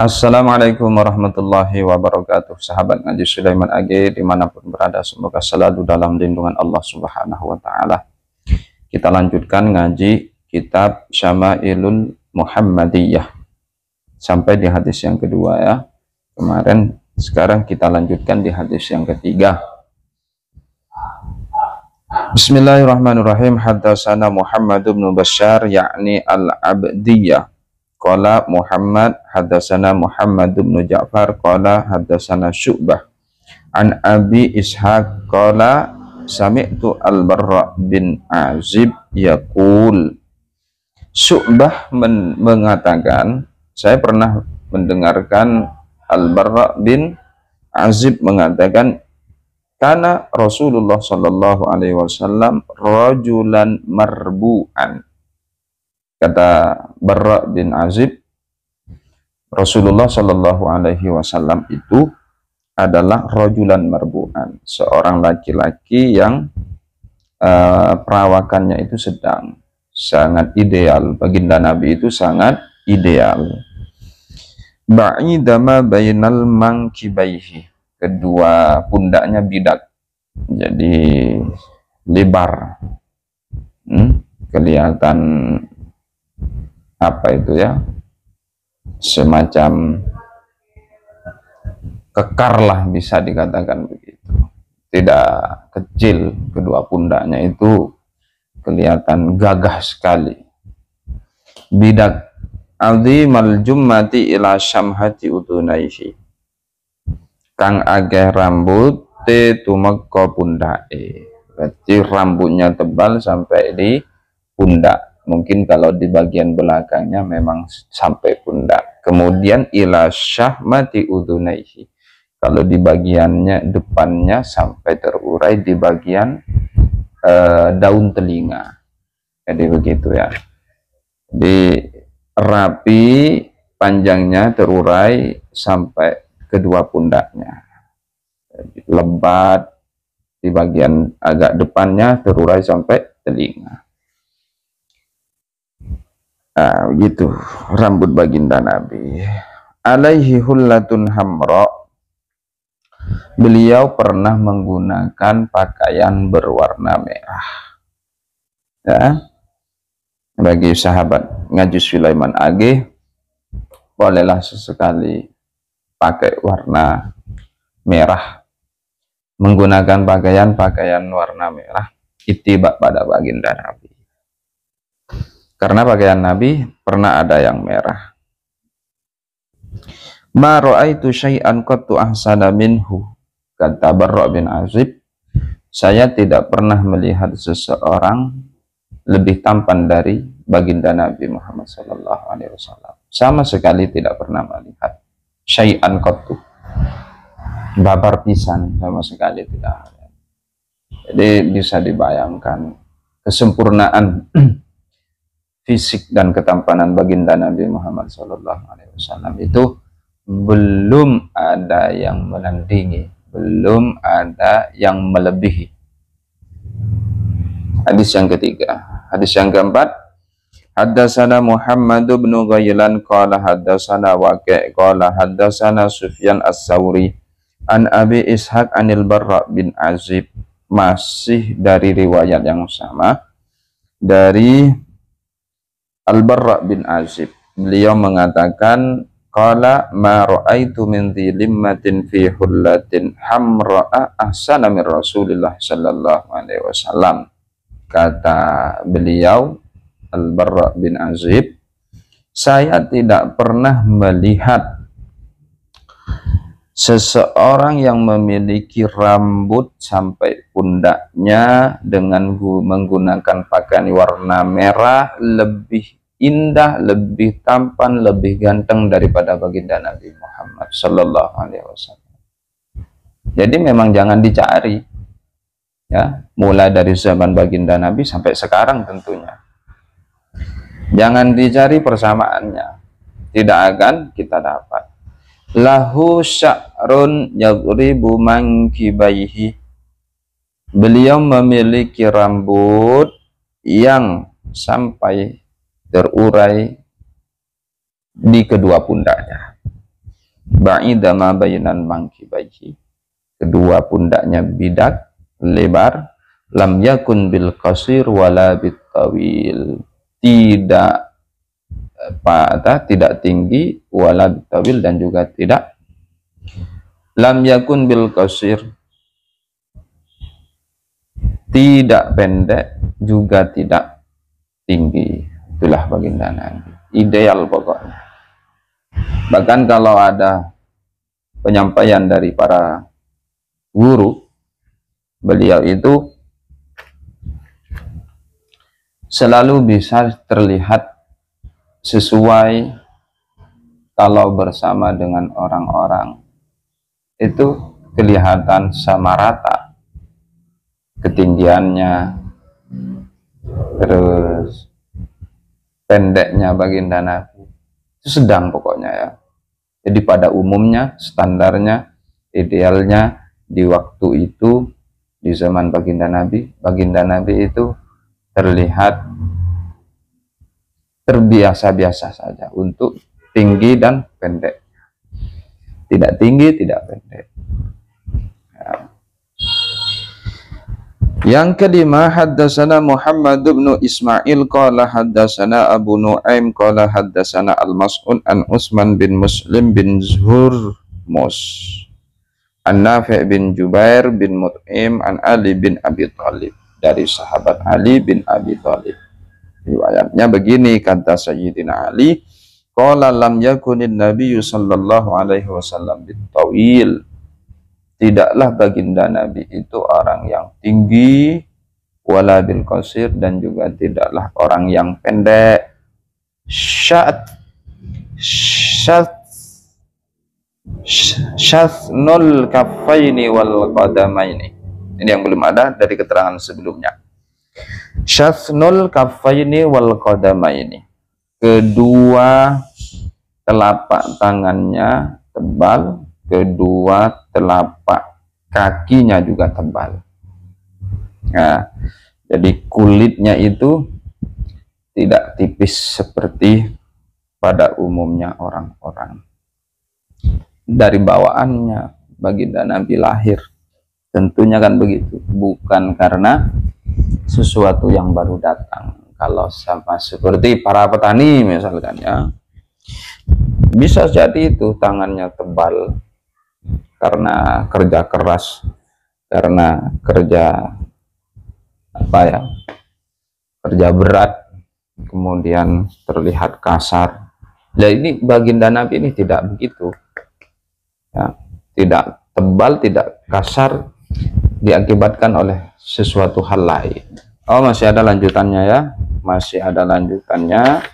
Assalamualaikum warahmatullahi wabarakatuh. Sahabat Ngaji Sulaiman AG dimanapun berada, semoga selalu dalam lindungan Allah Subhanahu wa Ta'ala. Kita lanjutkan ngaji kitab Syama'ilul Muhammadiyah sampai di hadis yang kedua ya. Sekarang kita lanjutkan di hadis yang ketiga. Bismillahirrahmanirrahim. Haddatsana Muhammad bin Bashar yakni al-Abdiyah. Qala Muhammad haddatsana Muhammad bin Ja'far qala haddatsana Syu'bah an Abi Ishaq qala sami'tu Al-Barra bin Azib yaqul. Syu'bah mengatakan, saya pernah mendengarkan Al-Barra bin Azib mengatakan, kana Rasulullah sallallahu alaihi wasallam rajulan marbu'an. Kata Barra bin Azib, Rasulullah Shallallahu Alaihi Wasallam itu adalah rajulan marbu'an, seorang laki-laki yang perawakannya itu sedang, sangat ideal. Baginda Nabi itu sangat ideal. Ba'idama bainal mankibaihi, kedua pundaknya bidak, jadi lebar, kelihatan apa itu ya, semacam kekar lah, bisa dikatakan begitu. Tidak kecil, kedua pundaknya itu kelihatan gagah sekali. Bidak azimal jummati ila syamhati udunaihi, kang ageh rambut te tumeka pundake, berarti rambutnya tebal sampai di pundak. Mungkin kalau di bagian belakangnya memang sampai pundak. Kemudian ila syahmati udhunaihi, kalau di bagiannya depannya sampai terurai di bagian daun telinga. Jadi begitu ya. Di rapi, panjangnya terurai sampai kedua pundaknya. Jadi, lebat di bagian agak depannya terurai sampai telinga. Nah, gitu rambut baginda Nabi. Alaihi hullatun hamra, beliau pernah menggunakan pakaian berwarna merah. Ya, bagi sahabat Ngaji Sulaiman AG, bolehlah sesekali pakai warna merah, menggunakan pakaian warna merah, ittiba pada baginda Nabi. Karena pakaian Nabi pernah ada yang merah. Ma ra'aitu syai'an qattu ahsana minhu, kata Barra bin Azib, saya tidak pernah melihat seseorang lebih tampan dari baginda Nabi Muhammad sallallahu alaihi wasallam. Sama sekali tidak pernah melihat syai'an qattu, babar pisan, sama sekali tidak ada. Jadi bisa dibayangkan kesempurnaan fisik dan ketampanan baginda Nabi Muhammad SAW itu belum ada yang menandingi, belum ada yang melebihi. Hadis yang ketiga. Hadis yang keempat, haddatsana Muhammad bin Ghailan qala haddatsana Waqi' qala haddatsana Sufyan Ats-Tsauri an Abi Ishaq anil Barra bin Azib, masih dari riwayat yang sama dari Al-Barra bin Azib. Beliau mengatakan, qala ma ra'aitu min dhilimmatin fi hullatin hamra'a ahsana min Rasulillah sallallahu alaihi wasallam. Kata beliau, Al-Barra bin Azib, saya tidak pernah melihat seseorang yang memiliki rambut sampai pundaknya dengan menggunakan pakaian warna merah lebih indah, lebih tampan, lebih ganteng daripada baginda Nabi Muhammad sallallahu alaihi wasallam. Jadi memang jangan dicari ya, mulai dari zaman baginda Nabi sampai sekarang tentunya. Jangan dicari persamaannya, tidak akan kita dapat. Lahu sya'run yadribu mankibaihi, beliau memiliki rambut yang sampai terurai di kedua pundaknya. ba'ida ma bainan mankibayhi, kedua pundaknya bidak lebar, lam yakun bil qasir wala bit tawil, tidak tidak tinggi, wala bit tawil dan juga tidak, lam yakun bil qasir tidak pendek juga tidak tinggi. Itulah baginda Nabi, ideal pokoknya. Bahkan kalau ada penyampaian dari para guru, beliau itu selalu bisa terlihat sesuai kalau bersama dengan orang-orang itu kelihatan sama rata ketinggiannya, terus pendeknya baginda Nabi itu sedang pokoknya ya. Jadi pada umumnya standarnya idealnya di waktu itu, di zaman baginda Nabi itu terlihat terbiasa-biasa saja untuk tinggi dan pendek, tidak tinggi tidak pendek. Ya. Yang kelima, haddatsana Muhammad bin Ismail qala haddatsana Abu Nuaim qala haddatsana Al-Mas'ud an Utsman bin Muslim bin Hurmus an Nafi' bin Jubair bin Mut'im an Ali bin Abi Thalib, dari sahabat Ali bin Abi Thalib. Riwayatnya begini, kata Sayyidina Ali, qala lam yakunin nabiyyu sallallahu alaihi wasallam bitawil, tidaklah baginda Nabi itu orang yang tinggi, wala bil qasir dan juga tidaklah orang yang pendek. Syathnul kaffaini wal qadamaini, ini yang belum ada dari keterangan sebelumnya. Syathnul kaffaini wal qadamaini, kedua telapak tangannya tebal, kedua telapak kakinya juga tebal. Nah, jadi kulitnya itu tidak tipis seperti pada umumnya orang-orang. Dari bawaannya baginda Nabi lahir tentunya kan begitu, bukan karena sesuatu yang baru datang. Kalau sama seperti para petani misalkan ya, bisa jadi itu tangannya tebal karena kerja keras, karena kerja kerja berat, kemudian terlihat kasar. Nah, ini baginda Nabi ini tidak begitu ya, tidak tebal, tidak kasar, diakibatkan oleh sesuatu hal lain. Oh, masih ada lanjutannya ya, masih ada lanjutannya.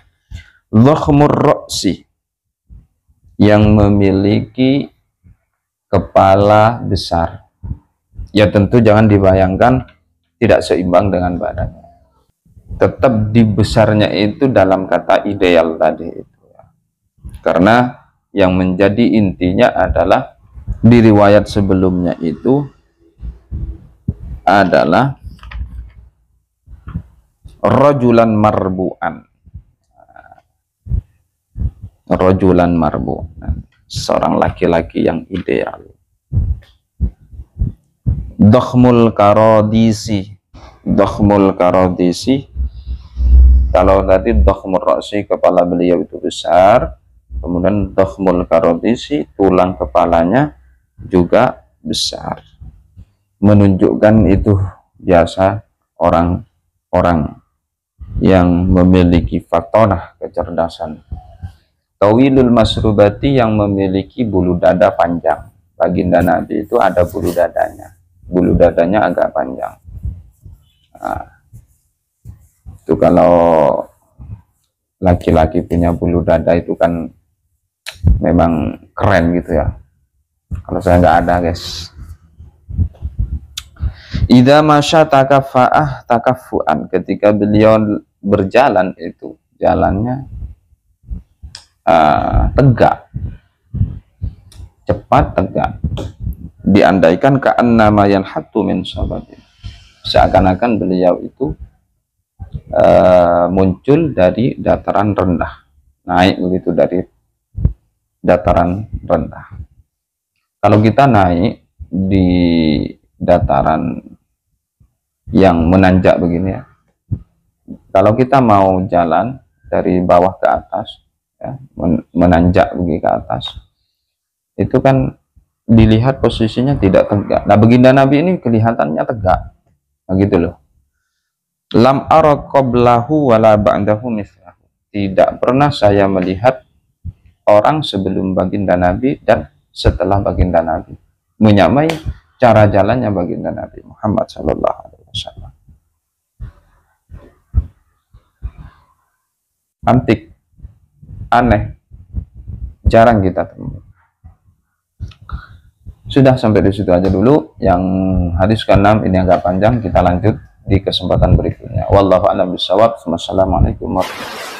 Dhakhmur ra'si, yang memiliki kepala besar. Ya tentu jangan dibayangkan tidak seimbang dengan badannya. Tetap di besarnya itu dalam kata ideal tadi itu. Karena yang menjadi intinya adalah di riwayat sebelumnya itu adalah rajulan marbu'an. Rajulan marbu'an, seorang laki-laki yang ideal. Dhakhmul karodisi, dhakhmul karodisi, kalau tadi dhakhmul ra'si, kepala beliau itu besar, kemudian dhakhmul karodisi, tulang kepalanya juga besar, menunjukkan itu biasa orang-orang yang memiliki fatonah, kecerdasan. Tawilul masrubati, yang memiliki bulu dada panjang. Baginda Nabi itu ada bulu dadanya, bulu dadanya agak panjang. Nah, itu kalau laki-laki punya bulu dada itu kan memang keren gitu ya. Kalau saya nggak ada, guys. Idza masya takaffuan, ketika beliau berjalan itu jalannya tegak, cepat, tegak. Diandaikan ka'annama yanhattu min sabatin, seakan-akan beliau itu muncul dari dataran rendah, naik begitu dari dataran rendah. Kalau kita naik di dataran yang menanjak begini ya, kalau kita mau jalan dari bawah ke atas, ya, menanjak begini ke atas, itu kan dilihat posisinya tidak tegak. Nah, baginda Nabi ini kelihatannya tegak, nah, gitu loh. Lam ara qablahu wala ba'dahu mislahu. Tidak pernah saya melihat orang sebelum baginda Nabi dan setelah baginda Nabi menyamai cara jalannya baginda Nabi Muhammad sallallahu alaihi wasallam. Antik, aneh, jarang kita temui. Sudah, sampai di situ aja dulu. Yang hadis ke-6 ini agak panjang, kita lanjut di kesempatan berikutnya. Wallahu a'lam bishawab. Wassalamualaikum warahmatullahi wabarakatuh.